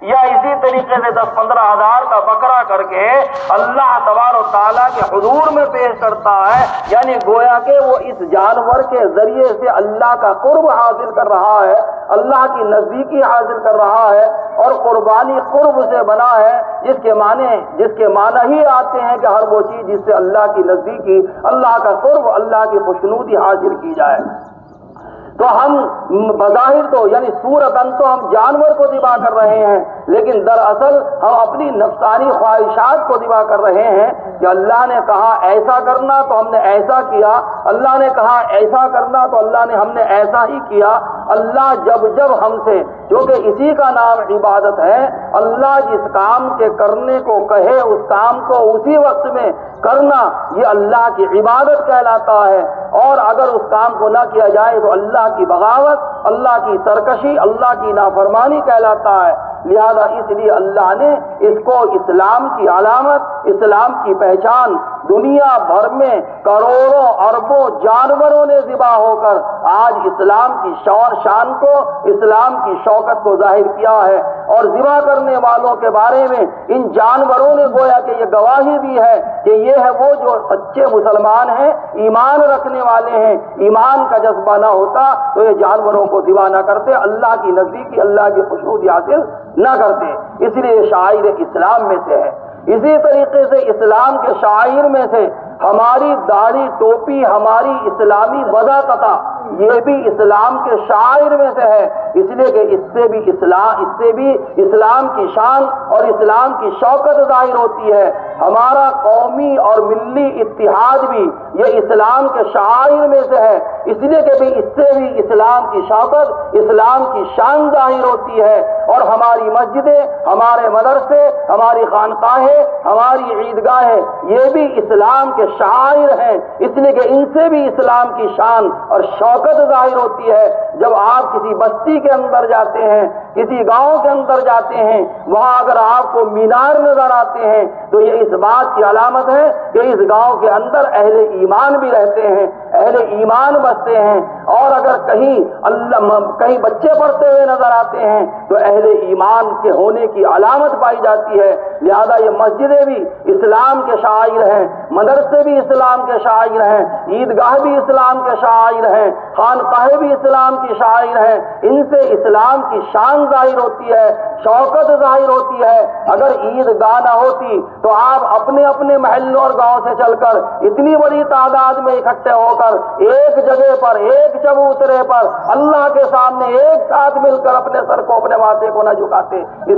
یا اسی طریقے سے 10-15 ہزار کا بکرا کر کے اللہ تبارک و تعالیٰ کے حضور میں پیش کرتا ہے، یعنی گویا کہ وہ اس جانور کے ذریعے سے اللہ کا قرب حاصل کر رہا ہے، اللہ کی نزدیکی حاصل کر رہا ہے، اور قربانی قرب سے بنا ہے، جس کے معنی ہی آتے ہیں کہ ہر وہ چیز جس سے اللہ کی نزدیکی، اللہ کا قرب، اللہ کی خوشنودی حاصل کی جائے۔ تو ہم بظاہر تو یعنی صورتاً تو ہم جانور کو ذبح کر رہے ہیں، لیکن دراصل ہم اپنی نفسانی خواہشات کو ذبح کر رہے ہیں کہ اللہ نے کہا ایسا کرنا تو ہم نے ایسا کیا، اللہ نے کہا ایسا کرنا تو ہم نے ایسا ہی کیا۔ اللہ جب ہم سے، کیونکہ اسی کا نام عبادت ہے، اللہ جس کام کے کرنے کو کہے اس کام کو اسی وقت میں کرنا، یہ اللہ کی عبادت کہلاتا ہے، اور اگر اس کام کو نہ کیا جائے تو اللہ کی بغاوت، اللہ کی سرکشی، اللہ کی نافرمانی کہلاتا ہے۔ لہذا اس لیے اللہ نے اس کو اسلام کی علامت، اسلام کی پہچان، دنیا بھر میں کروڑوں اربوں جانوروں نے ذبح ہو کر آج اسلام کی شان کو، اسلام کی شوکت کو ظاہر کیا ہے، اور ذبح کرنے والوں کے بارے میں ان جانوروں نے گویا کہ یہ گواہی دی ہے کہ یہ ہے وہ جو سچے مسلمان ہیں، ایمان رکھنے والے ہیں۔ ایمان کا جذبہ نہ ہوتا تو یہ جانوروں کو ذبح نہ کرتے، اللہ کی نزدیکی، اللہ کی خوشنودی حاصل نہ کرتے۔ اس لیے شاعر اسلام میں سے ہے۔ اسی طریقے سے اسلام کے شاعر میں سے ہماری داڑھی ٹوپی، ہماری اسلامی وضاحت، یہ بھی اسلام کے شاعر میں سے ہے، اس لیے کہ اس سے بھی اسلام کی شان اور اسلام کی شوکت ظاہر ہوتی ہے۔ ہمارا قومی اور ملی اتحاد بھی یہ اسلام کے شاعر میں سے ہے، اس لیے کہ اس سے بھی اسلام کی شوکت، اسلام کی شان ظاہر ہوتی ہے، اور ہماری مسجدیں، ہمارے مدرسے، ہماری خانقاہیں، ہماری عیدگاہیں، یہ بھی اسلام کے شاعر ہیں، اس لیے کہ ان سے بھی اسلام کی شان اور شوکت ظاہر ہوتی ہے۔ جب آپ کسی بستی کے اندر جاتے ہیں، کسی گاؤں کے اندر جاتے ہیں، وہاں اگر آپ کو مینار نظر آتے ہیں تو یہ اس بات کی علامت ہے کہ اس گاؤں کے اندر اہل ایمان بھی رہتے ہیں، اہل ایمان بستے ہیں، اور اگر کہیں بچے پڑھتے ہوئے نظر آتے ہیں تو اہل ایمان کے ہونے کی علامت پائی جاتی ہے۔ لہذا یہ مسجدیں بھی اسلام کے شاعر ہیں، مدرسے بھی اسلام کے شاعر ہیں، عیدگاہ بھی اسلام کے شاعر ہیں، خانقاہیں بھی اسلام کی شاعر ہیں۔ ان سے اسلام کی شان ظاہر ہوتی ہے، شوکت ظاہر ہوتی ہے۔ اگر عیدگاہ نہ ہوتی تو آپ اپنے اپنے محلوں اور گاؤں سے چل کر اتنی بڑی تعداد میں اکٹھے ہو کر ایک جگہ پر، ایک چبوترے پر اللہ کے سامنے ایک ساتھ مل کر اپنے سر کو، اپنے ماتھے کو نہ جھکاتے۔